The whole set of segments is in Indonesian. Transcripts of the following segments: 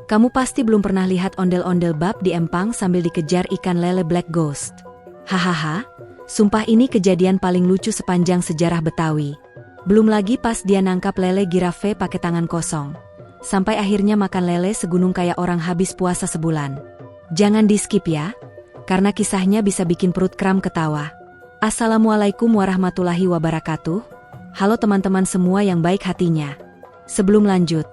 Kamu pasti belum pernah lihat ondel-ondel bab di empang sambil dikejar ikan lele black ghost. Hahaha, sumpah ini kejadian paling lucu sepanjang sejarah Betawi. Belum lagi pas dia nangkap lele girafe pakai tangan kosong. Sampai akhirnya makan lele segunung kayak orang habis puasa sebulan. Jangan di-skip ya, karena kisahnya bisa bikin perut kram ketawa. Assalamualaikum warahmatullahi wabarakatuh. Halo teman-teman semua yang baik hatinya. Sebelum lanjut,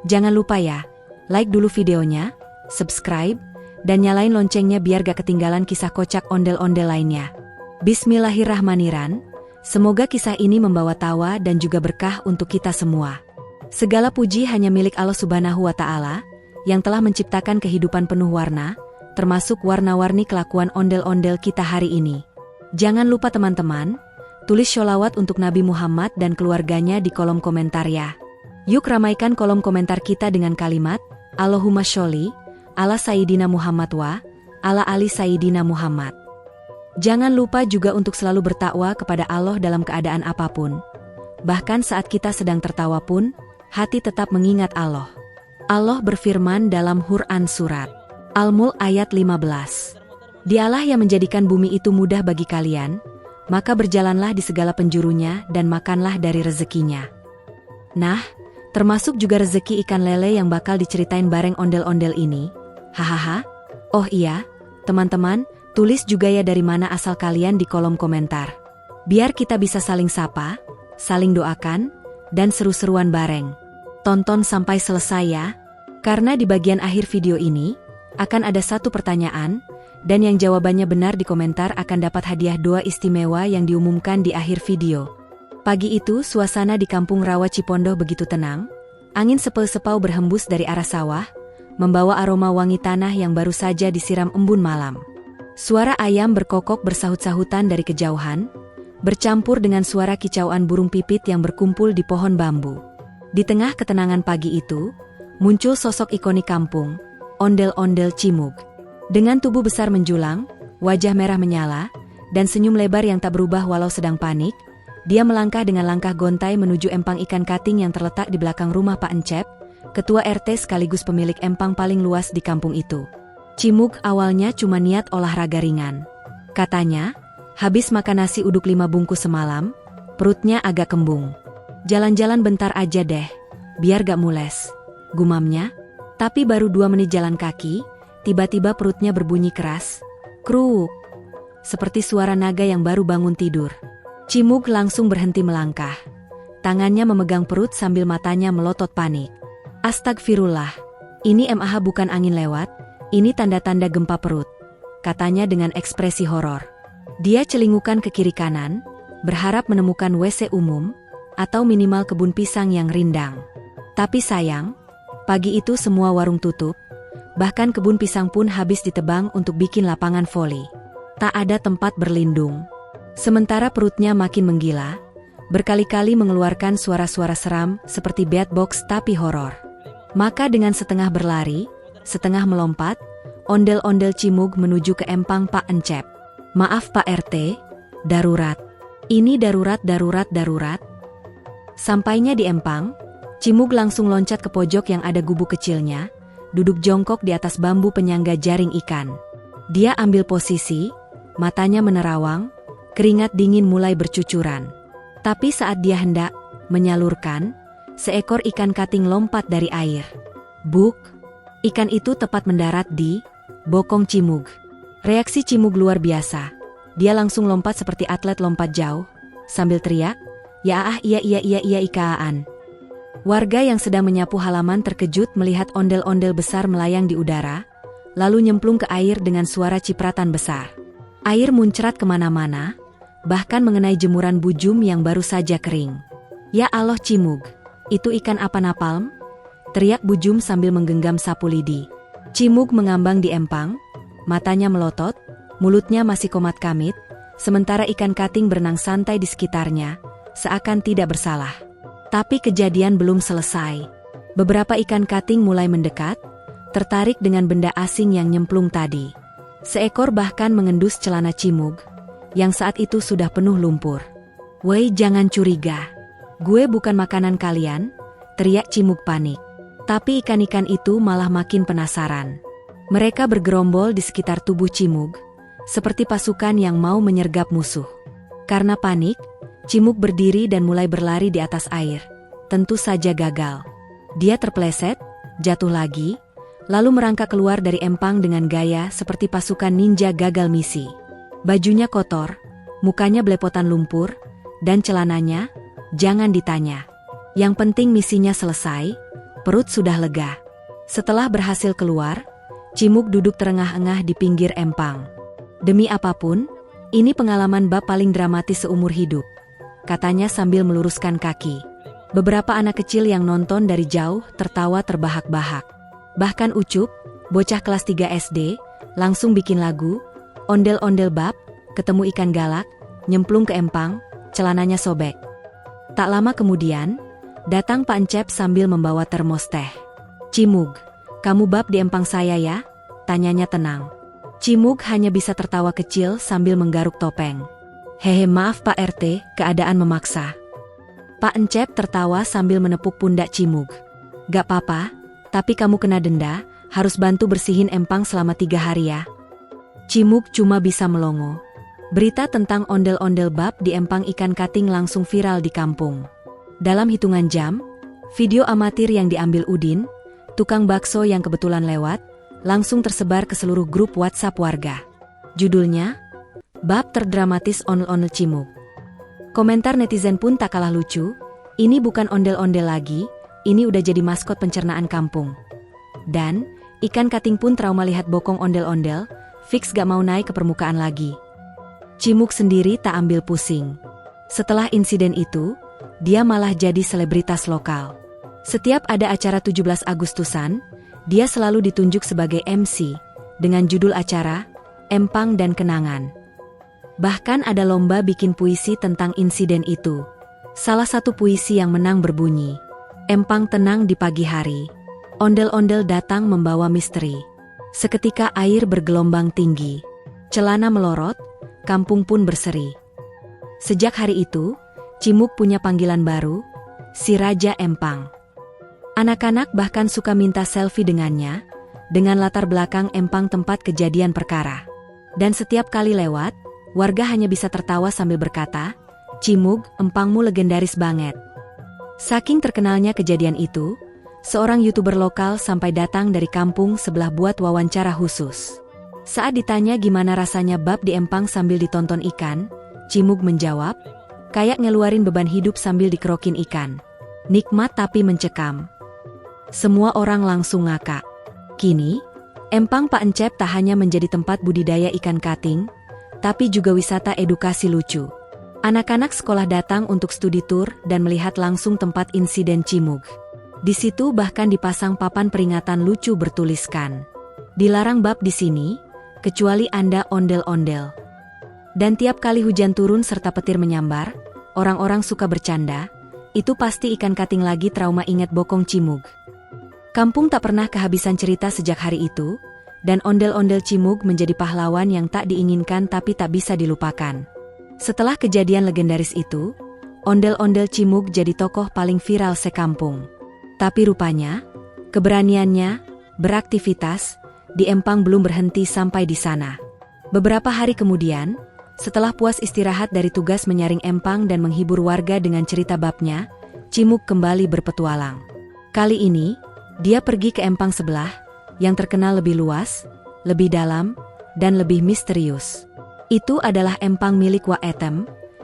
jangan lupa ya, like dulu videonya, subscribe, dan nyalain loncengnya biar gak ketinggalan kisah kocak ondel-ondel lainnya. Bismillahirrahmanirrahim, semoga kisah ini membawa tawa dan juga berkah untuk kita semua. Segala puji hanya milik Allah Subhanahu wa Ta'ala, yang telah menciptakan kehidupan penuh warna, termasuk warna-warni kelakuan ondel-ondel kita hari ini. Jangan lupa teman-teman, tulis sholawat untuk Nabi Muhammad dan keluarganya di kolom komentar ya. Yuk ramaikan kolom komentar kita dengan kalimat, Allahumma sholli ala Sayyidina Muhammad wa ala ali Sayyidina Muhammad. Jangan lupa juga untuk selalu bertakwa kepada Allah dalam keadaan apapun. Bahkan saat kita sedang tertawa pun, hati tetap mengingat Allah. Allah berfirman dalam Quran surat Al-Mulk ayat 15. Dialah yang menjadikan bumi itu mudah bagi kalian, maka berjalanlah di segala penjurunya dan makanlah dari rezekinya. Nah, termasuk juga rezeki ikan lele yang bakal diceritain bareng ondel-ondel ini. Hahaha. Oh iya, teman-teman, tulis juga ya dari mana asal kalian di kolom komentar. Biar kita bisa saling sapa, saling doakan, dan seru-seruan bareng. Tonton sampai selesai ya, karena di bagian akhir video ini, akan ada satu pertanyaan, dan yang jawabannya benar di komentar akan dapat hadiah doa istimewa yang diumumkan di akhir video. Pagi itu suasana di kampung Rawa Cipondoh begitu tenang, angin sepel-sepau berhembus dari arah sawah, membawa aroma wangi tanah yang baru saja disiram embun malam. Suara ayam berkokok bersahut-sahutan dari kejauhan, bercampur dengan suara kicauan burung pipit yang berkumpul di pohon bambu. Di tengah ketenangan pagi itu, muncul sosok ikonik kampung, ondel-ondel Cimug. Dengan tubuh besar menjulang, wajah merah menyala, dan senyum lebar yang tak berubah walau sedang panik, dia melangkah dengan langkah gontai menuju empang ikan kating yang terletak di belakang rumah Pak Encep, ketua RT sekaligus pemilik empang paling luas di kampung itu. Cimug awalnya cuma niat olahraga ringan. Katanya, habis makan nasi uduk 5 bungkus semalam, perutnya agak kembung. Jalan-jalan bentar aja deh, biar gak mules, gumamnya. Tapi baru 2 menit jalan kaki, tiba-tiba perutnya berbunyi keras, kruk, seperti suara naga yang baru bangun tidur. Cimug langsung berhenti melangkah. Tangannya memegang perut sambil matanya melotot panik. Astagfirullah, ini MAH bukan angin lewat, ini tanda-tanda gempa perut, katanya dengan ekspresi horor. Dia celingukan ke kiri kanan, berharap menemukan WC umum, atau minimal kebun pisang yang rindang. Tapi sayang, pagi itu semua warung tutup, bahkan kebun pisang pun habis ditebang untuk bikin lapangan voli. Tak ada tempat berlindung. Sementara perutnya makin menggila, berkali-kali mengeluarkan suara-suara seram seperti beatbox tapi horor. Maka dengan setengah berlari, setengah melompat, ondel-ondel Cimug menuju ke empang Pak Encep. Maaf Pak RT, darurat. Ini darurat. Sampainya di empang, Cimug langsung loncat ke pojok yang ada gubuk kecilnya, duduk jongkok di atas bambu penyangga jaring ikan. Dia ambil posisi, matanya menerawang, keringat dingin mulai bercucuran. Tapi saat dia hendak menyalurkan, seekor ikan kating lompat dari air. Buk! Ikan itu tepat mendarat di bokong Cimug. Reaksi Cimug luar biasa. Dia langsung lompat seperti atlet lompat jauh, sambil teriak, "Ya iya ikaan." Warga yang sedang menyapu halaman terkejut melihat ondel-ondel besar melayang di udara, lalu nyemplung ke air dengan suara cipratan besar. Air muncrat kemana-mana, bahkan mengenai jemuran bujum yang baru saja kering. "Ya Allah Cimug, itu ikan apa napalm?" teriak bujum sambil menggenggam sapu lidi. Cimug mengambang di empang, matanya melotot, mulutnya masih komat kamit, sementara ikan kating berenang santai di sekitarnya, seakan tidak bersalah. Tapi kejadian belum selesai. Beberapa ikan kating mulai mendekat, tertarik dengan benda asing yang nyemplung tadi. Seekor bahkan mengendus celana Cimug, yang saat itu sudah penuh lumpur. "Woi, jangan curiga. Gue bukan makanan kalian," teriak Cimug panik. Tapi ikan-ikan itu malah makin penasaran. Mereka bergerombol di sekitar tubuh Cimug, seperti pasukan yang mau menyergap musuh. Karena panik, Cimug berdiri dan mulai berlari di atas air. Tentu saja gagal. Dia terpeleset, jatuh lagi, lalu merangkak keluar dari empang dengan gaya seperti pasukan ninja gagal misi. Bajunya kotor, mukanya belepotan lumpur, dan celananya, jangan ditanya. Yang penting misinya selesai, perut sudah lega. Setelah berhasil keluar, Cimug duduk terengah-engah di pinggir empang. Demi apapun, ini pengalaman bab paling dramatis seumur hidup, katanya sambil meluruskan kaki. Beberapa anak kecil yang nonton dari jauh tertawa terbahak-bahak. Bahkan Ucup, bocah kelas 3 SD, langsung bikin lagu, ondel-ondel bab, ketemu ikan galak, nyemplung ke empang, celananya sobek. Tak lama kemudian, datang Pak Encep sambil membawa termos teh. Cimug, kamu bab di empang saya ya? Tanyanya tenang. Cimug hanya bisa tertawa kecil sambil menggaruk topeng. Hehe, maaf Pak RT, keadaan memaksa. Pak Encep tertawa sambil menepuk pundak Cimug. Gak apa-apa, tapi kamu kena denda, harus bantu bersihin empang selama 3 hari ya. Cimug cuma bisa melongo. Berita tentang ondel-ondel bab di empang ikan kating langsung viral di kampung. Dalam hitungan jam, video amatir yang diambil Udin, tukang bakso yang kebetulan lewat, langsung tersebar ke seluruh grup WhatsApp warga. Judulnya, Bab Terdramatis Ondel-Ondel Cimug. Komentar netizen pun tak kalah lucu, ini bukan ondel-ondel lagi, ini udah jadi maskot pencernaan kampung. Dan, ikan kating pun trauma lihat bokong ondel-ondel, fix gak mau naik ke permukaan lagi. Cimug sendiri tak ambil pusing. Setelah insiden itu, dia malah jadi selebritas lokal. Setiap ada acara 17 Agustusan, dia selalu ditunjuk sebagai MC, dengan judul acara, Empang dan Kenangan. Bahkan ada lomba bikin puisi tentang insiden itu. Salah satu puisi yang menang berbunyi, Empang tenang di pagi hari. Ondel-ondel datang membawa misteri. Seketika air bergelombang tinggi. Celana melorot, kampung pun berseri. Sejak hari itu, Cimug punya panggilan baru, si Raja Empang. Anak-anak bahkan suka minta selfie dengannya, dengan latar belakang empang tempat kejadian perkara. Dan setiap kali lewat, warga hanya bisa tertawa sambil berkata, Cimug, empangmu legendaris banget. Saking terkenalnya kejadian itu, seorang YouTuber lokal sampai datang dari kampung sebelah buat wawancara khusus. Saat ditanya gimana rasanya bab di empang sambil ditonton ikan, Cimug menjawab, kayak ngeluarin beban hidup sambil dikerokin ikan. Nikmat tapi mencekam. Semua orang langsung ngakak. Kini, empang Pak Encep tak hanya menjadi tempat budidaya ikan kating, tapi juga wisata edukasi lucu. Anak-anak sekolah datang untuk studi tur dan melihat langsung tempat insiden Cimug. Di situ bahkan dipasang papan peringatan lucu bertuliskan, dilarang bab di sini, kecuali Anda ondel-ondel. Dan tiap kali hujan turun serta petir menyambar, orang-orang suka bercanda, itu pasti ikan kating lagi trauma ingat bokong Cimug. Kampung tak pernah kehabisan cerita sejak hari itu, dan ondel-ondel Cimug menjadi pahlawan yang tak diinginkan tapi tak bisa dilupakan. Setelah kejadian legendaris itu, ondel-ondel Cimug jadi tokoh paling viral sekampung. Tapi rupanya, keberaniannya, beraktivitas, di empang belum berhenti sampai di sana. Beberapa hari kemudian, setelah puas istirahat dari tugas menyaring empang dan menghibur warga dengan cerita babnya, Cimug kembali berpetualang. Kali ini, dia pergi ke empang sebelah, yang terkenal lebih luas, lebih dalam, dan lebih misterius. Itu adalah empang milik Wak Etem,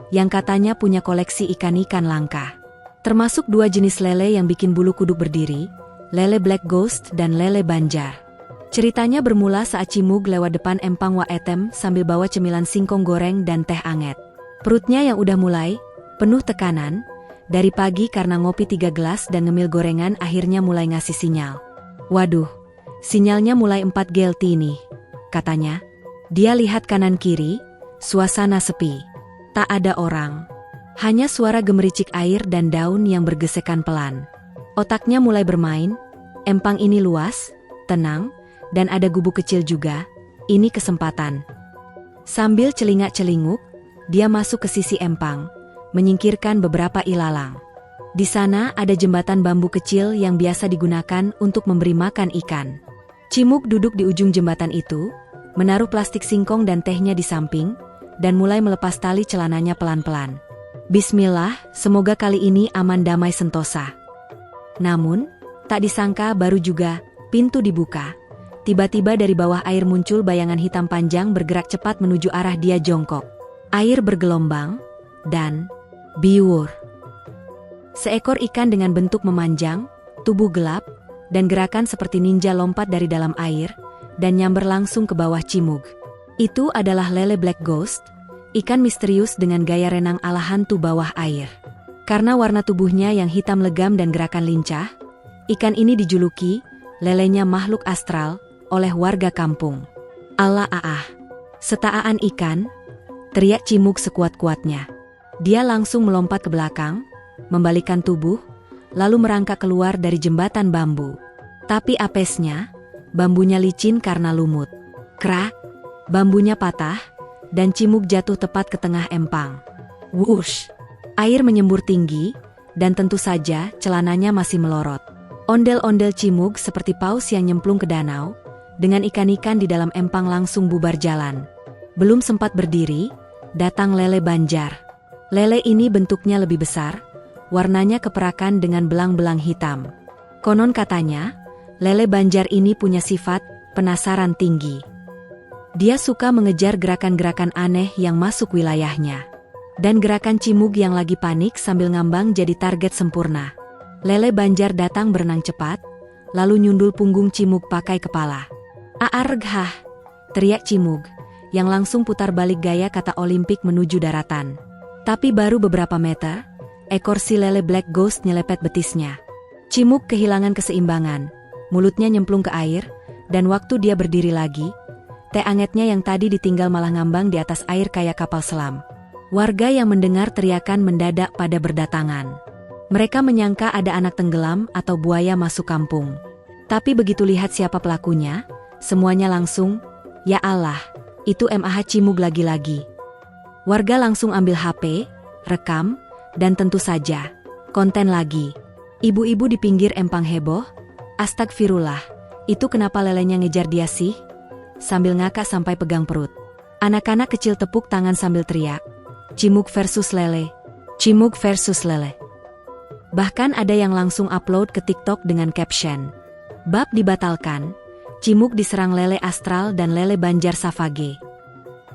yang katanya punya koleksi ikan-ikan langka. Termasuk 2 jenis lele yang bikin bulu kuduk berdiri, lele Black Ghost dan lele Banjar. Ceritanya bermula saat Cimug lewat depan empang Wak Etem sambil bawa cemilan singkong goreng dan teh anget. Perutnya yang udah mulai penuh tekanan, dari pagi karena ngopi 3 gelas dan ngemil gorengan akhirnya mulai ngasih sinyal. Waduh, sinyalnya mulai 4 gelti nih, katanya. Dia lihat kanan kiri, suasana sepi. Tak ada orang. Hanya suara gemericik air dan daun yang bergesekan pelan. Otaknya mulai bermain, empang ini luas, tenang, dan ada gubuk kecil juga, ini kesempatan. Sambil celingak-celinguk, dia masuk ke sisi empang, menyingkirkan beberapa ilalang. Di sana ada jembatan bambu kecil yang biasa digunakan untuk memberi makan ikan. Cimug duduk di ujung jembatan itu, menaruh plastik singkong dan tehnya di samping, dan mulai melepas tali celananya pelan-pelan. Bismillah, semoga kali ini aman damai sentosa. Namun, tak disangka baru juga, pintu dibuka. Tiba-tiba dari bawah air muncul bayangan hitam panjang bergerak cepat menuju arah dia jongkok. Air bergelombang, dan biwur. Seekor ikan dengan bentuk memanjang, tubuh gelap, dan gerakan seperti ninja lompat dari dalam air, dan nyamber langsung ke bawah Cimug. Itu adalah lele black ghost, ikan misterius dengan gaya renang ala hantu bawah air. Karena warna tubuhnya yang hitam legam dan gerakan lincah, ikan ini dijuluki lelenya makhluk astral oleh warga kampung. Allah setaan ikan, teriak Cimug sekuat-kuatnya. Dia langsung melompat ke belakang, membalikkan tubuh, lalu merangkak keluar dari jembatan bambu. Tapi apesnya, bambunya licin karena lumut. Krak, bambunya patah, dan Cimug jatuh tepat ke tengah empang. Wush! Air menyembur tinggi, dan tentu saja celananya masih melorot. Ondel-ondel Cimug seperti paus yang nyemplung ke danau, dengan ikan-ikan di dalam empang langsung bubar jalan. Belum sempat berdiri, datang lele banjar. Lele ini bentuknya lebih besar, warnanya keperakan dengan belang-belang hitam. Konon katanya, lele banjar ini punya sifat penasaran tinggi. Dia suka mengejar gerakan-gerakan aneh yang masuk wilayahnya. Dan gerakan Cimug yang lagi panik sambil ngambang jadi target sempurna. Lele banjar datang berenang cepat, lalu nyundul punggung Cimug pakai kepala. Aarghah! Teriak Cimug, yang langsung putar balik gaya kata Olimpik menuju daratan. Tapi baru beberapa meter, ekor si lele black ghost nyelepet betisnya. Cimug kehilangan keseimbangan, mulutnya nyemplung ke air, dan waktu dia berdiri lagi, teh angetnya yang tadi ditinggal malah ngambang di atas air kayak kapal selam. Warga yang mendengar teriakan mendadak pada berdatangan. Mereka menyangka ada anak tenggelam atau buaya masuk kampung. Tapi begitu lihat siapa pelakunya, semuanya langsung, ya Allah, itu MAH Cimug lagi-lagi. Warga langsung ambil HP, rekam, dan tentu saja, konten lagi. Ibu-ibu di pinggir empang heboh, astagfirullah, itu kenapa lelenya ngejar dia sih? Sambil ngakak sampai pegang perut. Anak-anak kecil tepuk tangan sambil teriak, Cimug versus lele, Cimug versus lele. Bahkan ada yang langsung upload ke TikTok dengan caption, bab dibatalkan, Cimug diserang lele astral dan lele banjar savage.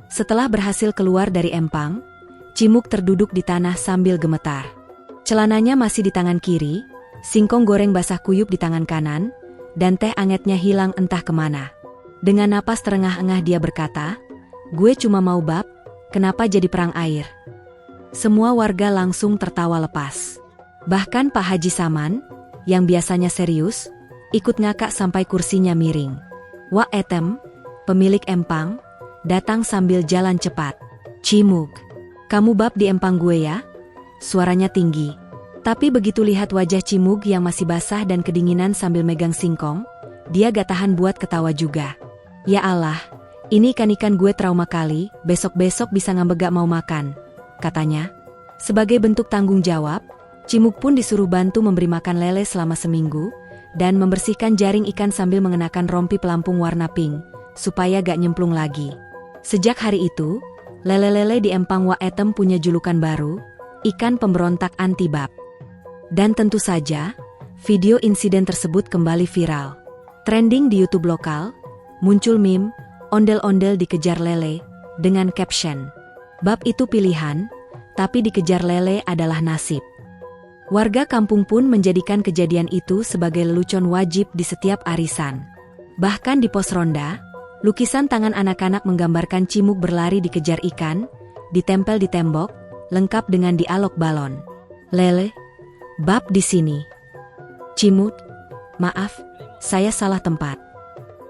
Setelah berhasil keluar dari empang, Cimug terduduk di tanah sambil gemetar. Celananya masih di tangan kiri, singkong goreng basah kuyup di tangan kanan, dan teh angetnya hilang entah kemana. Dengan napas terengah-engah dia berkata, gue cuma mau bab, kenapa jadi perang air? Semua warga langsung tertawa lepas. Bahkan Pak Haji Saman, yang biasanya serius, ikut ngakak sampai kursinya miring. Wak Etem, pemilik empang, datang sambil jalan cepat. Cimug, kamu bab di empang gue ya? Suaranya tinggi. Tapi begitu lihat wajah Cimug yang masih basah dan kedinginan sambil megang singkong, dia gak tahan buat ketawa juga. Ya Allah, ini ikan-ikan gue trauma kali, besok-besok bisa ngambek gak mau makan, katanya. Sebagai bentuk tanggung jawab, Cimug pun disuruh bantu memberi makan lele selama seminggu, dan membersihkan jaring ikan sambil mengenakan rompi pelampung warna pink, supaya gak nyemplung lagi. Sejak hari itu, lele-lele di empang Wak Etem punya julukan baru, ikan pemberontak anti bab. Dan tentu saja, video insiden tersebut kembali viral. Trending di YouTube lokal, muncul meme, ondel-ondel dikejar lele, dengan caption, bab itu pilihan, tapi dikejar lele adalah nasib. Warga kampung pun menjadikan kejadian itu sebagai lelucon wajib di setiap arisan. Bahkan di pos ronda, lukisan tangan anak-anak menggambarkan Cimug berlari dikejar ikan, ditempel di tembok, lengkap dengan dialog balon. Lele, bab di sini. Cimug, maaf, saya salah tempat.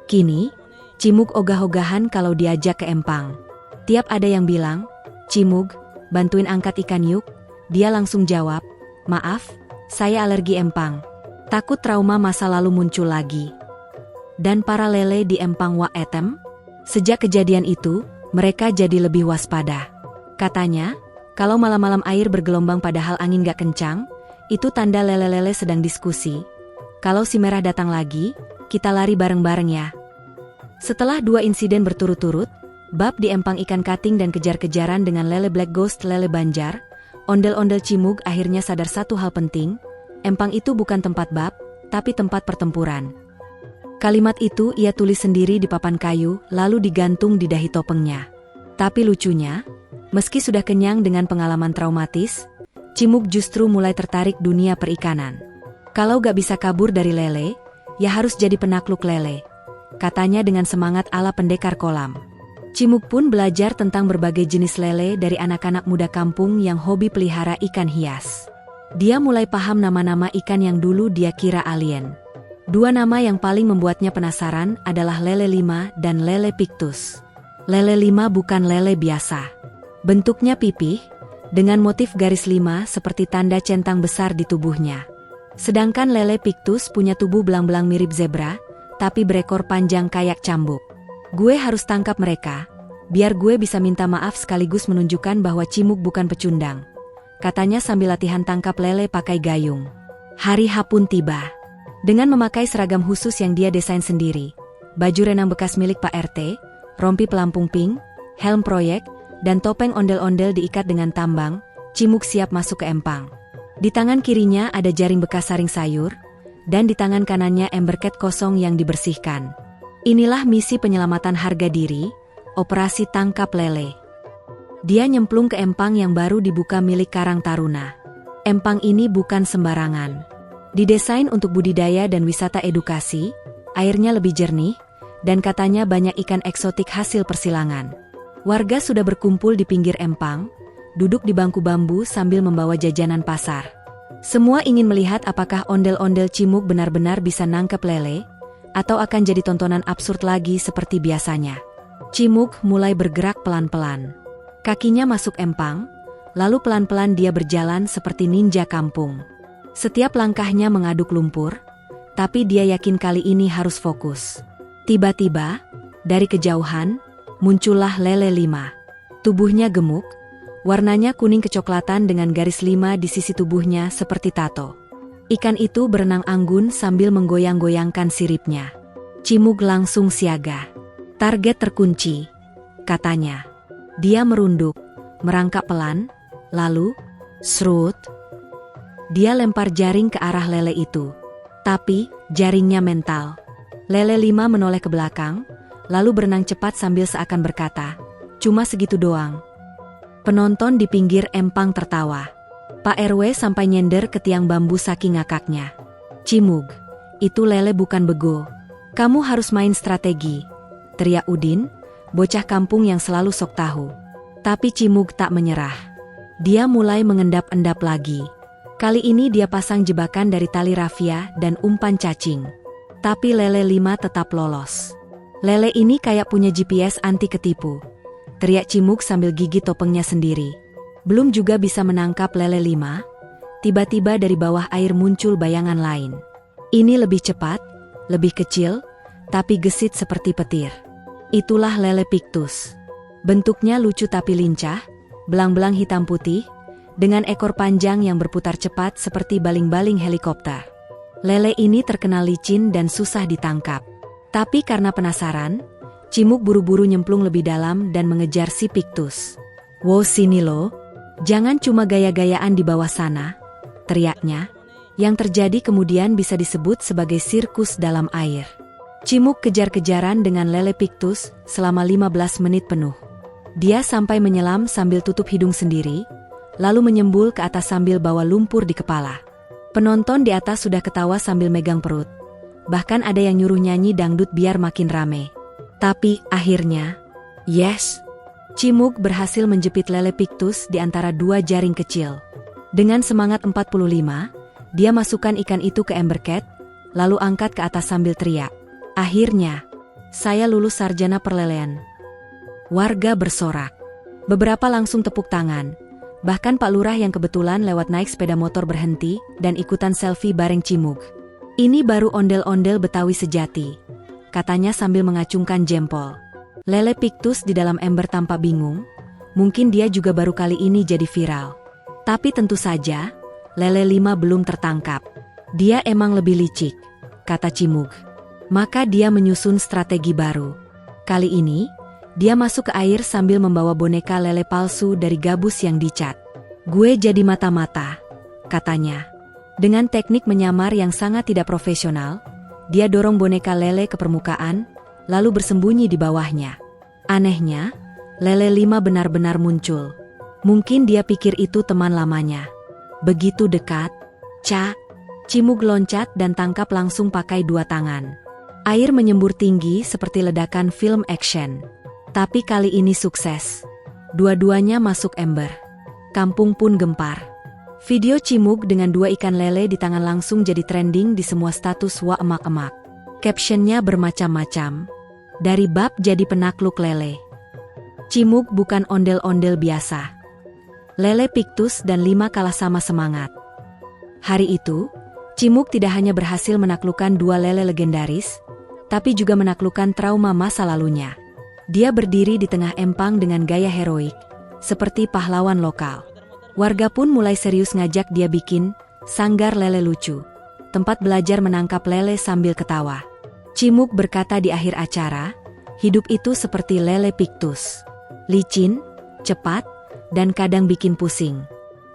Kini, Cimug ogah-ogahan kalau diajak ke empang. Tiap ada yang bilang, Cimug, bantuin angkat ikan yuk, dia langsung jawab, maaf, saya alergi empang. Takut trauma masa lalu muncul lagi. Dan para lele di empang Wak Etem, sejak kejadian itu, mereka jadi lebih waspada. Katanya, kalau malam-malam air bergelombang padahal angin gak kencang, Itu tanda lele-lele sedang diskusi. Kalau si merah datang lagi, kita lari bareng-bareng ya. Setelah 2 insiden berturut-turut, bab di empang ikan kating dan kejar-kejaran dengan lele black ghost lele banjar, ondel-ondel Cimug akhirnya sadar satu hal penting, empang itu bukan tempat bab, tapi tempat pertempuran. Kalimat itu ia tulis sendiri di papan kayu, lalu digantung di dahi topengnya. Tapi lucunya, meski sudah kenyang dengan pengalaman traumatis, Cimug justru mulai tertarik dunia perikanan. Kalau gak bisa kabur dari lele, ya harus jadi penakluk lele, katanya dengan semangat ala pendekar kolam. Cimug pun belajar tentang berbagai jenis lele dari anak-anak muda kampung yang hobi pelihara ikan hias. Dia mulai paham nama-nama ikan yang dulu dia kira alien. 2 nama yang paling membuatnya penasaran adalah lele lima dan lele pictus. Lele lima bukan lele biasa. Bentuknya pipih, dengan motif garis 5 seperti tanda centang besar di tubuhnya. Sedangkan lele pictus punya tubuh belang-belang mirip zebra, tapi berekor panjang kayak cambuk. Gue harus tangkap mereka, biar gue bisa minta maaf sekaligus menunjukkan bahwa Cimug bukan pecundang, katanya sambil latihan tangkap lele pakai gayung. Hari H pun tiba. Dengan memakai seragam khusus yang dia desain sendiri, baju renang bekas milik Pak RT, rompi pelampung pink, helm proyek, dan topeng ondel-ondel diikat dengan tambang, Cimug siap masuk ke empang. Di tangan kirinya ada jaring bekas saring sayur, dan di tangan kanannya emberket kosong yang dibersihkan. Inilah misi penyelamatan harga diri, Operasi Tangkap Lele. Dia nyemplung ke empang yang baru dibuka milik Karang Taruna. Empang ini bukan sembarangan. Didesain untuk budidaya dan wisata edukasi, airnya lebih jernih, dan katanya banyak ikan eksotik hasil persilangan. Warga sudah berkumpul di pinggir empang, duduk di bangku bambu sambil membawa jajanan pasar. Semua ingin melihat apakah ondel-ondel Cimug benar-benar bisa nangkep lele, atau akan jadi tontonan absurd lagi seperti biasanya. Cimug mulai bergerak pelan-pelan. Kakinya masuk empang, lalu pelan-pelan dia berjalan seperti ninja kampung. Setiap langkahnya mengaduk lumpur, tapi dia yakin kali ini harus fokus. Tiba-tiba, dari kejauhan, muncullah lele lima. Tubuhnya gemuk, warnanya kuning kecoklatan dengan garis 5 di sisi tubuhnya seperti tato. Ikan itu berenang anggun sambil menggoyang-goyangkan siripnya. Cimug langsung siaga. Target terkunci, katanya. Dia merunduk, merangkak pelan, lalu, serut. Dia lempar jaring ke arah lele itu. Tapi, jaringnya mental. Lele lima menoleh ke belakang, lalu berenang cepat sambil seakan berkata, "Cuma segitu doang." Penonton di pinggir empang tertawa. Pak RW sampai nyender ke tiang bambu saking ngakaknya. "Cimug, itu lele bukan bego. Kamu harus main strategi," teriak Udin, bocah kampung yang selalu sok tahu. Tapi Cimug tak menyerah. Dia mulai mengendap-endap lagi. Kali ini dia pasang jebakan dari tali rafia dan umpan cacing. Tapi lele lima tetap lolos. "Lele ini kayak punya GPS anti ketipu," teriak Cimug sambil gigit topengnya sendiri. Belum juga bisa menangkap lele lima, tiba-tiba dari bawah air muncul bayangan lain. Ini lebih cepat, lebih kecil, tapi gesit seperti petir. Itulah lele pictus. Bentuknya lucu tapi lincah, belang-belang hitam putih, dengan ekor panjang yang berputar cepat seperti baling-baling helikopter. Lele ini terkenal licin dan susah ditangkap. Tapi karena penasaran, Cimug buru-buru nyemplung lebih dalam dan mengejar si pictus. "Wow, sini lo, jangan cuma gaya-gayaan di bawah sana," teriaknya. Yang terjadi kemudian bisa disebut sebagai sirkus dalam air. Cimug kejar-kejaran dengan lele pictus selama 15 menit penuh. Dia sampai menyelam sambil tutup hidung sendiri, lalu menyembul ke atas sambil bawa lumpur di kepala. Penonton di atas sudah ketawa sambil megang perut. Bahkan ada yang nyuruh nyanyi dangdut biar makin rame. Tapi akhirnya, yes, Cimug berhasil menjepit lele pictus di antara 2 jaring kecil. Dengan semangat 45, dia masukkan ikan itu ke emberket, lalu angkat ke atas sambil teriak, "Akhirnya, saya lulus sarjana perlelean." Warga bersorak. Beberapa langsung tepuk tangan. Bahkan Pak Lurah yang kebetulan lewat naik sepeda motor berhenti dan ikutan selfie bareng Cimug. "Ini baru ondel-ondel Betawi sejati," katanya sambil mengacungkan jempol. Lele pictus di dalam ember tampak bingung, mungkin dia juga baru kali ini jadi viral. Tapi tentu saja, Lele 5 belum tertangkap. Dia emang lebih licik, kata Cimug. Maka dia menyusun strategi baru. Kali ini, dia masuk ke air sambil membawa boneka lele palsu dari gabus yang dicat. Gue jadi mata-mata, katanya. Dengan teknik menyamar yang sangat tidak profesional, dia dorong boneka lele ke permukaan, lalu bersembunyi di bawahnya. Anehnya, lele 5 benar-benar muncul. Mungkin dia pikir itu teman lamanya. Begitu dekat, Cimug loncat dan tangkap langsung pakai 2 tangan. Air menyembur tinggi seperti ledakan film action. Tapi kali ini sukses. Dua-duanya masuk ember. Kampung pun gempar. Video Cimug dengan 2 ikan lele di tangan langsung jadi trending di semua status wa emak-emak. Captionnya bermacam-macam. Dari bab jadi penakluk lele. Cimug bukan ondel-ondel biasa. Lele Pictus dan 5 kalah sama semangat. Hari itu, Cimug tidak hanya berhasil menaklukkan 2 lele legendaris, tapi juga menaklukkan trauma masa lalunya. Dia berdiri di tengah empang dengan gaya heroik, seperti pahlawan lokal. Warga pun mulai serius ngajak dia bikin sanggar lele lucu, tempat belajar menangkap lele sambil ketawa. Cimug berkata di akhir acara, hidup itu seperti lele Pictus. Licin, cepat, dan kadang bikin pusing.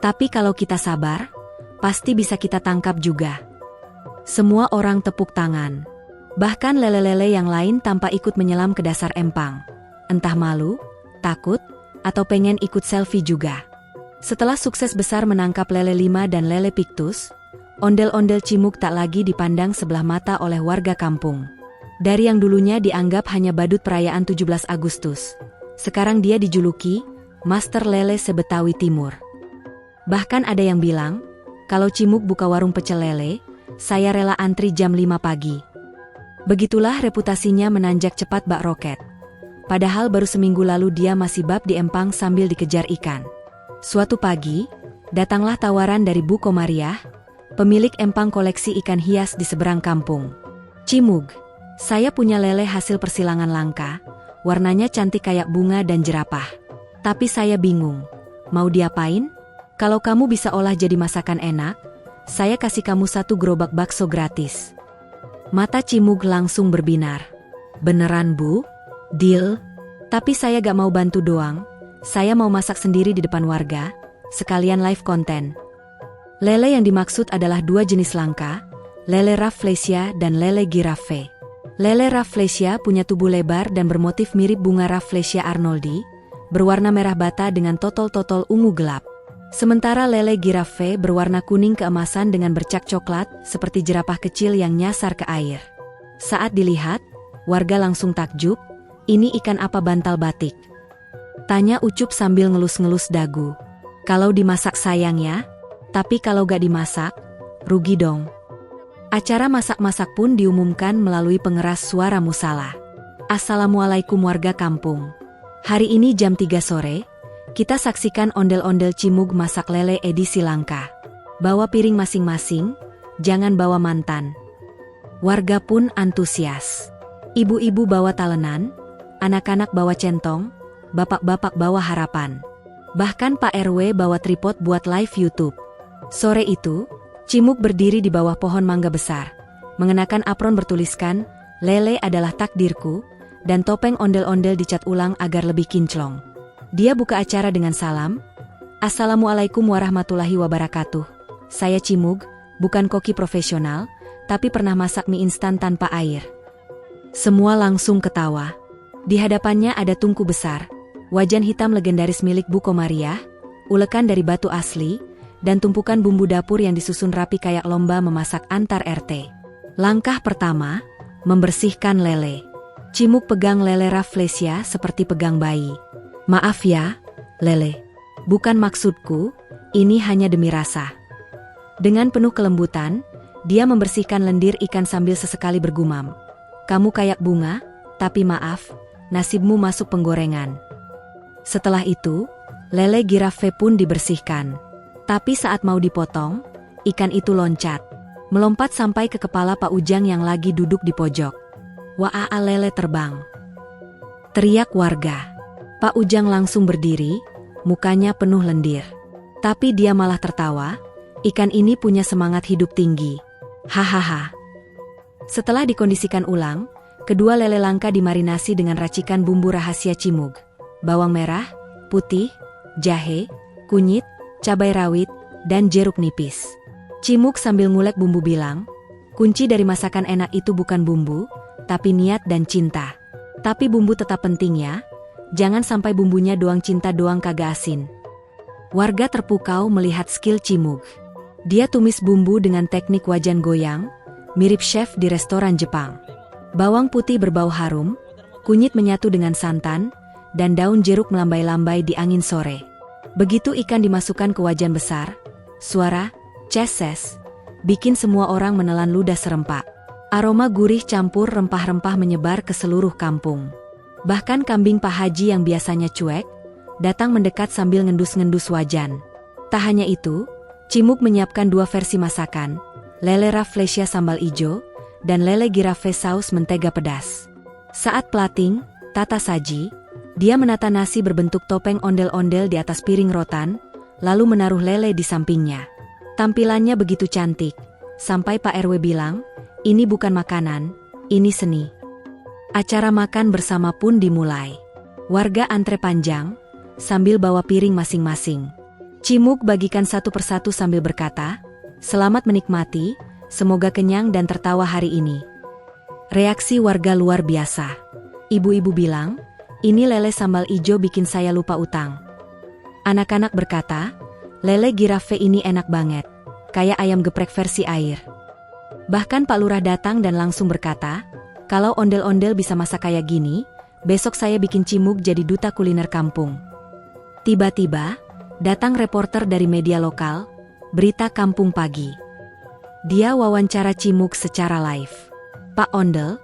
Tapi kalau kita sabar, pasti bisa kita tangkap juga. Semua orang tepuk tangan. Bahkan lele-lele yang lain tanpa ikut menyelam ke dasar empang. Entah malu, takut, atau pengen ikut selfie juga. Setelah sukses besar menangkap lele 5 dan lele Pictus, ondel-ondel Cimug tak lagi dipandang sebelah mata oleh warga kampung. Dari yang dulunya dianggap hanya badut perayaan 17 Agustus, sekarang dia dijuluki Master Lele se-Betawi Timur. Bahkan ada yang bilang, kalau Cimug buka warung pecel lele, saya rela antri jam 5 pagi. Begitulah reputasinya menanjak cepat bak roket. Padahal baru seminggu lalu dia masih bab di empang sambil dikejar ikan. Suatu pagi, datanglah tawaran dari Bu Komariah, pemilik empang koleksi ikan hias di seberang kampung. Cimug, saya punya lele hasil persilangan langka, warnanya cantik kayak bunga dan jerapah. Tapi saya bingung, mau diapain? Kalau kamu bisa olah jadi masakan enak, saya kasih kamu 1 gerobak bakso gratis. Mata Cimug langsung berbinar. Beneran Bu? Deal? Tapi saya gak mau bantu doang, saya mau masak sendiri di depan warga, sekalian live konten. Lele yang dimaksud adalah 2 jenis langka, lele Rafflesia dan lele Giraffe. Lele Rafflesia punya tubuh lebar dan bermotif mirip bunga Rafflesia arnoldi, berwarna merah bata dengan totol-totol ungu gelap. Sementara lele Giraffe berwarna kuning keemasan dengan bercak coklat seperti jerapah kecil yang nyasar ke air. Saat dilihat, warga langsung takjub, ini ikan apa bantal batik? Tanya Ucup sambil ngelus-ngelus dagu. Kalau dimasak sayang ya, tapi kalau gak dimasak, rugi dong. Acara masak-masak pun diumumkan melalui pengeras suara musala. Assalamualaikum warga kampung. Hari ini jam 3 sore, kita saksikan ondel-ondel Cimug masak lele edisi langka. Bawa piring masing-masing, jangan bawa mantan. Warga pun antusias. Ibu-ibu bawa talenan, anak-anak bawa centong, bapak-bapak bawa harapan. Bahkan Pak RW bawa tripod buat live YouTube. Sore itu, Cimug berdiri di bawah pohon mangga besar, mengenakan apron bertuliskan, lele adalah takdirku, dan topeng ondel-ondel dicat ulang agar lebih kinclong. Dia buka acara dengan salam, Assalamualaikum warahmatullahi wabarakatuh. Saya Cimug, bukan koki profesional, tapi pernah masak mie instan tanpa air. Semua langsung ketawa. Di hadapannya ada tungku besar, wajan hitam legendaris milik Bu Komariah, ulekan dari batu asli, dan tumpukan bumbu dapur yang disusun rapi kayak lomba memasak antar RT. Langkah pertama, membersihkan lele. Cimug pegang lele Rafflesia seperti pegang bayi. Maaf ya, lele. Bukan maksudku, ini hanya demi rasa. Dengan penuh kelembutan, dia membersihkan lendir ikan sambil sesekali bergumam. Kamu kayak bunga, tapi maaf, nasibmu masuk penggorengan. Setelah itu, lele Giraffe pun dibersihkan. Tapi saat mau dipotong, ikan itu loncat. Melompat sampai ke kepala Pak Ujang yang lagi duduk di pojok. Wah, lele terbang. Teriak warga. Pak Ujang langsung berdiri, mukanya penuh lendir. Tapi dia malah tertawa, Ikan ini punya semangat hidup tinggi. Hahaha. Setelah dikondisikan ulang, kedua lele langka dimarinasi dengan racikan bumbu rahasia Cimug. Bawang merah, putih, jahe, kunyit, cabai rawit, dan jeruk nipis. Cimug sambil ngulek bumbu bilang, kunci dari masakan enak itu bukan bumbu, tapi niat dan cinta. Tapi bumbu tetap penting ya, jangan sampai bumbunya doang cinta doang kagak asin. Warga terpukau melihat skill Cimug. Dia tumis bumbu dengan teknik wajan goyang, mirip chef di restoran Jepang. Bawang putih berbau harum, kunyit menyatu dengan santan, dan daun jeruk melambai-lambai di angin sore. Begitu ikan dimasukkan ke wajan besar, suara ceses bikin semua orang menelan ludah serempak. Aroma gurih campur rempah-rempah menyebar ke seluruh kampung. Bahkan kambing Pak Haji yang biasanya cuek, datang mendekat sambil ngendus-ngendus wajan. Tak hanya itu, Cimug menyiapkan dua versi masakan, lele rafflesia sambal ijo, dan lele girafe saus mentega pedas. Saat plating, tata saji, dia menata nasi berbentuk topeng ondel-ondel di atas piring rotan, lalu menaruh lele di sampingnya. Tampilannya begitu cantik, sampai Pak RW bilang, ini bukan makanan, ini seni. Acara makan bersama pun dimulai. Warga antre panjang, sambil bawa piring masing-masing. Cimug bagikan satu persatu sambil berkata, selamat menikmati, semoga kenyang dan tertawa hari ini. Reaksi warga luar biasa. Ibu-ibu bilang, ini lele sambal ijo bikin saya lupa utang. Anak-anak berkata, lele girafe ini enak banget, kayak ayam geprek versi air. Bahkan Pak Lurah datang dan langsung berkata, kalau ondel-ondel bisa masak kayak gini, besok saya bikin Cimug jadi duta kuliner kampung. Tiba-tiba, datang reporter dari media lokal, Berita Kampung Pagi. Dia wawancara Cimug secara live. Pak Ondel,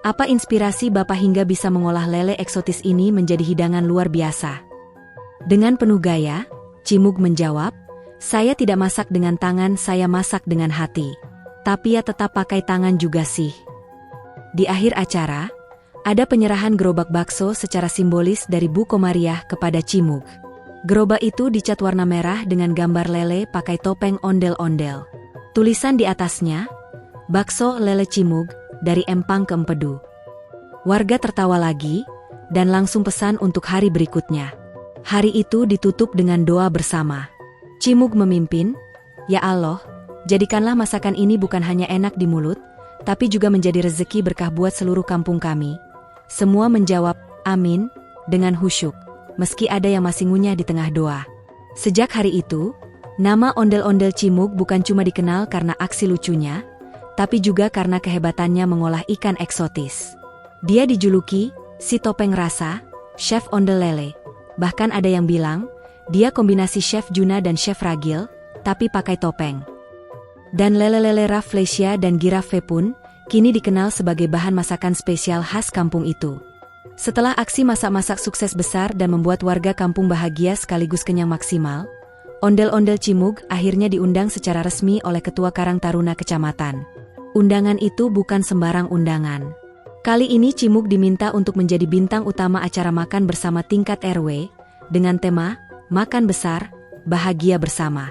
apa inspirasi Bapak hingga bisa mengolah lele eksotis ini menjadi hidangan luar biasa? Dengan penuh gaya, Cimug menjawab, saya tidak masak dengan tangan, saya masak dengan hati. Tapi ya tetap pakai tangan juga sih. Di akhir acara, ada penyerahan gerobak bakso secara simbolis dari Bu Komariah kepada Cimug. Gerobak itu dicat warna merah dengan gambar lele pakai topeng ondel-ondel. Tulisan di atasnya, bakso lele Cimug, dari Empang ke Empedu. Warga tertawa lagi, dan langsung pesan untuk hari berikutnya. Hari itu ditutup dengan doa bersama. Cimug memimpin, ya Allah, jadikanlah masakan ini bukan hanya enak di mulut, tapi juga menjadi rezeki berkah buat seluruh kampung kami. Semua menjawab, amin, dengan khusyuk. Meski ada yang masih ngunyah di tengah doa. Sejak hari itu, nama ondel-ondel Cimug bukan cuma dikenal karena aksi lucunya, tapi juga karena kehebatannya mengolah ikan eksotis. Dia dijuluki, si topeng rasa, chef ondel lele. Bahkan ada yang bilang, dia kombinasi chef Juna dan chef Ragil, tapi pakai topeng. Dan lele-lele rafflesia dan girafe pun, kini dikenal sebagai bahan masakan spesial khas kampung itu. Setelah aksi masak-masak sukses besar dan membuat warga kampung bahagia sekaligus kenyang maksimal, ondel-ondel Cimug akhirnya diundang secara resmi oleh Ketua Karang Taruna Kecamatan. Undangan itu bukan sembarang undangan. Kali ini Cimug diminta untuk menjadi bintang utama acara makan bersama tingkat RW, dengan tema, Makan Besar, Bahagia Bersama.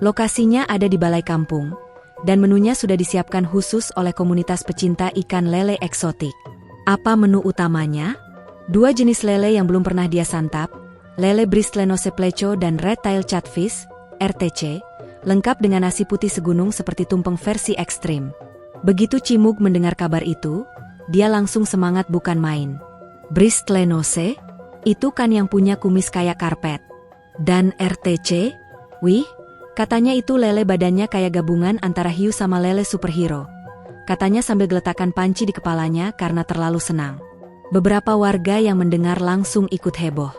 Lokasinya ada di Balai Kampung, dan menunya sudah disiapkan khusus oleh komunitas pecinta ikan lele eksotik. Apa menu utamanya? Dua jenis lele yang belum pernah dia santap, lele Bristlenose pleco dan Red Tail Catfish, RTC, lengkap dengan nasi putih segunung seperti tumpeng versi ekstrim. Begitu Cimug mendengar kabar itu, dia langsung semangat bukan main. Bristlenose? Itu kan yang punya kumis kayak karpet. Dan RTC? Wih, katanya itu lele badannya kayak gabungan antara hiu sama lele superhero. Katanya sambil geletakkan panci di kepalanya karena terlalu senang. Beberapa warga yang mendengar langsung ikut heboh.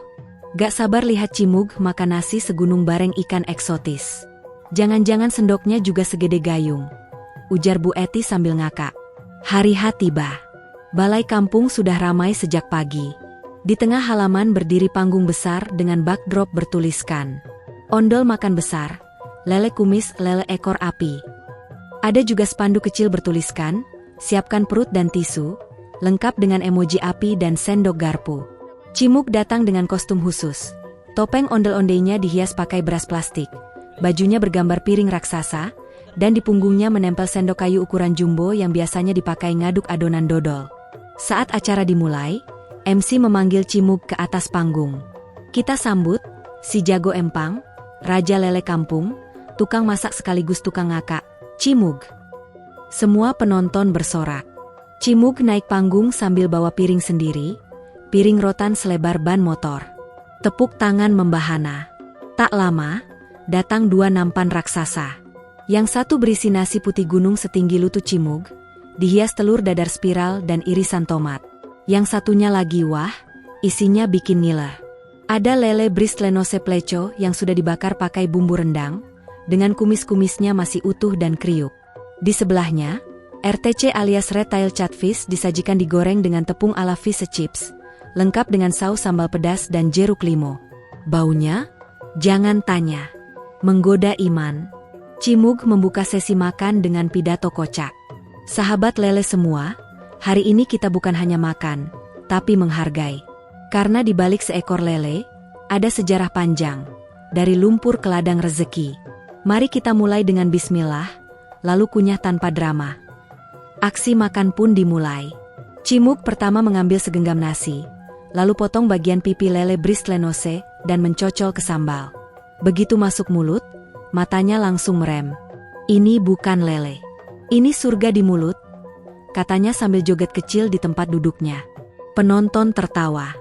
Gak sabar lihat Cimug makan nasi segunung bareng ikan eksotis. Jangan-jangan sendoknya juga segede gayung, ujar Bu Eti sambil ngakak. Hari H tiba. Balai kampung sudah ramai sejak pagi. Di tengah halaman berdiri panggung besar dengan backdrop bertuliskan, Ondel makan besar, lele kumis lele ekor api. Ada juga spanduk kecil bertuliskan, siapkan perut dan tisu, lengkap dengan emoji api dan sendok garpu. Cimug datang dengan kostum khusus. Topeng ondel-ondeinya dihias pakai beras plastik. bajunya bergambar piring raksasa, dan di punggungnya menempel sendok kayu ukuran jumbo yang biasanya dipakai ngaduk adonan dodol. Saat acara dimulai, MC memanggil Cimug ke atas panggung. Kita sambut, si jago empang, raja lele kampung, tukang masak sekaligus tukang ngakak, Cimug. Semua penonton bersorak. Cimug naik panggung sambil bawa piring sendiri, piring rotan selebar ban motor. Tepuk tangan membahana. Tak lama, datang dua nampan raksasa. Yang satu berisi nasi putih gunung setinggi lutut Cimug, dihias telur dadar spiral dan irisan tomat. Yang satunya lagi wah, isinya bikin ngiler. Ada lele Bristlenose pleco yang sudah dibakar pakai bumbu rendang, dengan kumis-kumisnya masih utuh dan kriuk. Di sebelahnya, RTC alias Red Tail Catfish disajikan digoreng dengan tepung ala fish chips, lengkap dengan saus sambal pedas dan jeruk limo. Baunya? Jangan tanya. Menggoda iman. Cimug membuka sesi makan dengan pidato kocak. Sahabat lele semua, hari ini kita bukan hanya makan, tapi menghargai. Karena di balik seekor lele, ada sejarah panjang, dari lumpur ke ladang rezeki. Mari kita mulai dengan bismillah, lalu kunyah tanpa drama. Aksi makan pun dimulai. Cimug pertama mengambil segenggam nasi, lalu potong bagian pipi lele Bristlenose dan mencocol ke sambal. Begitu masuk mulut, matanya langsung merem. Ini bukan lele. Ini surga di mulut, katanya sambil joget kecil di tempat duduknya. Penonton tertawa.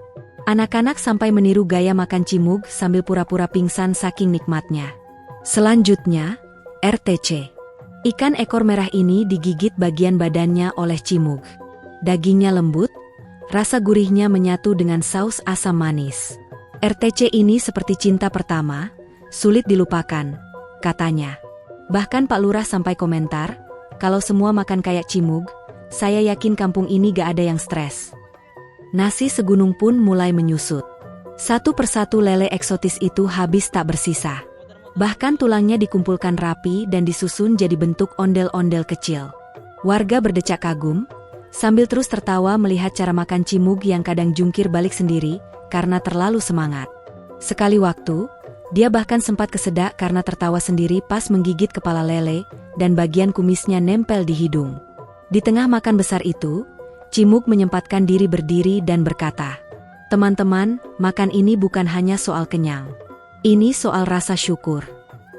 Anak-anak sampai meniru gaya makan Cimug sambil pura-pura pingsan saking nikmatnya. Selanjutnya, RTC. Ikan ekor merah ini digigit bagian badannya oleh Cimug. Dagingnya lembut, rasa gurihnya menyatu dengan saus asam manis. RTC ini seperti cinta pertama, sulit dilupakan, katanya. Bahkan Pak Lurah sampai komentar, kalau semua makan kayak Cimug, saya yakin kampung ini gak ada yang stres. Nasi segunung pun mulai menyusut. Satu persatu lele eksotis itu habis tak bersisa. Bahkan tulangnya dikumpulkan rapi dan disusun jadi bentuk ondel-ondel kecil. Warga berdecak kagum, sambil terus tertawa melihat cara makan Cimug yang kadang jungkir balik sendiri karena terlalu semangat. Sekali waktu, dia bahkan sempat kesedak karena tertawa sendiri pas menggigit kepala lele dan bagian kumisnya nempel di hidung. Di tengah makan besar itu, Cimug menyempatkan diri berdiri dan berkata, "Teman-teman, makan ini bukan hanya soal kenyang. Ini soal rasa syukur.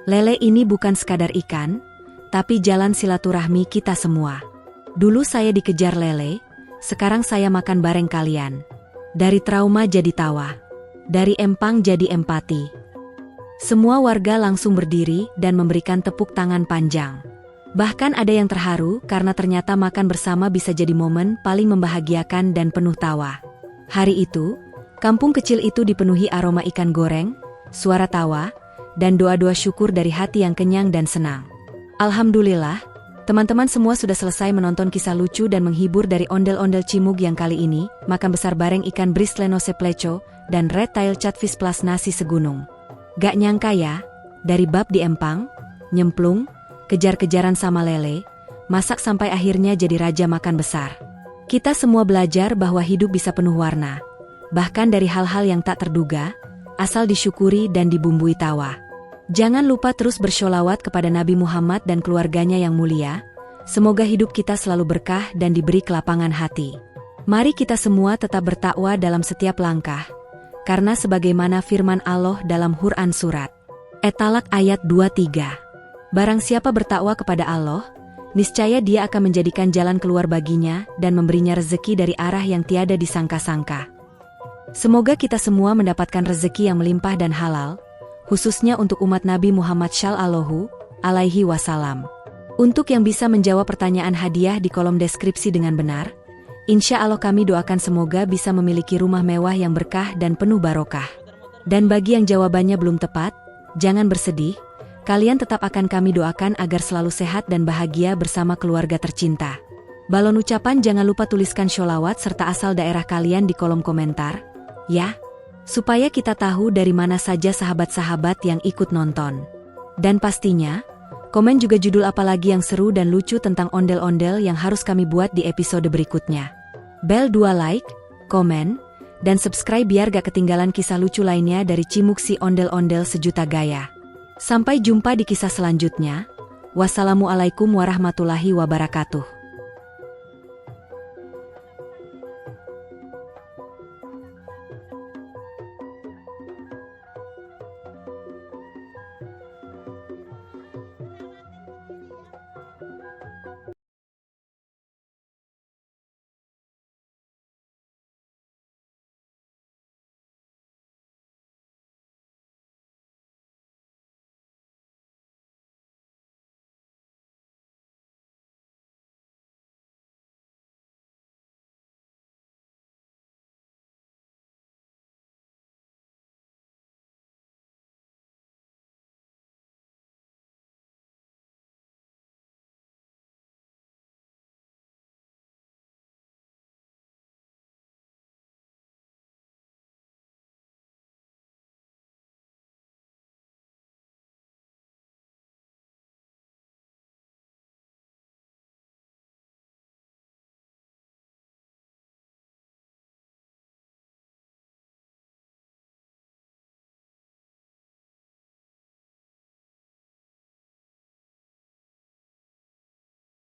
Lele ini bukan sekadar ikan, tapi jalan silaturahmi kita semua. Dulu saya dikejar lele, sekarang saya makan bareng kalian. Dari trauma jadi tawa. Dari empang jadi empati." Semua warga langsung berdiri dan memberikan tepuk tangan panjang. Bahkan ada yang terharu karena ternyata makan bersama bisa jadi momen paling membahagiakan dan penuh tawa. Hari itu, kampung kecil itu dipenuhi aroma ikan goreng, suara tawa, dan doa-doa syukur dari hati yang kenyang dan senang. Alhamdulillah, teman-teman semua sudah selesai menonton kisah lucu dan menghibur dari ondel-ondel Cimug yang kali ini, makan besar bareng ikan Bristlenose pleco, dan Red Tail Catfish plus nasi segunung. Gak nyangka ya, dari bab di empang, nyemplung, kejar-kejaran sama lele, masak sampai akhirnya jadi raja makan besar. Kita semua belajar bahwa hidup bisa penuh warna, bahkan dari hal-hal yang tak terduga, asal disyukuri dan dibumbui tawa. Jangan lupa terus bersholawat kepada Nabi Muhammad dan keluarganya yang mulia, semoga hidup kita selalu berkah dan diberi kelapangan hati. Mari kita semua tetap bertakwa dalam setiap langkah, karena sebagaimana firman Allah dalam Quran Surat At-Talaq ayat 23. Barang siapa bertakwa kepada Allah, niscaya Dia akan menjadikan jalan keluar baginya dan memberinya rezeki dari arah yang tiada disangka-sangka. Semoga kita semua mendapatkan rezeki yang melimpah dan halal, khususnya untuk umat Nabi Muhammad Shallallahu Alaihi Wasallam. Untuk yang bisa menjawab pertanyaan hadiah di kolom deskripsi dengan benar, insya Allah kami doakan semoga bisa memiliki rumah mewah yang berkah dan penuh barokah. Dan bagi yang jawabannya belum tepat, jangan bersedih, kalian tetap akan kami doakan agar selalu sehat dan bahagia bersama keluarga tercinta. Balon ucapan jangan lupa tuliskan sholawat serta asal daerah kalian di kolom komentar, ya, supaya kita tahu dari mana saja sahabat-sahabat yang ikut nonton. Dan pastinya, komen juga judul apa lagi yang seru dan lucu tentang ondel-ondel yang harus kami buat di episode berikutnya. Bel 2 like, komen, dan subscribe biar gak ketinggalan kisah lucu lainnya dari Cimug si ondel-ondel sejuta gaya. Sampai jumpa di kisah selanjutnya. Wassalamualaikum warahmatullahi wabarakatuh.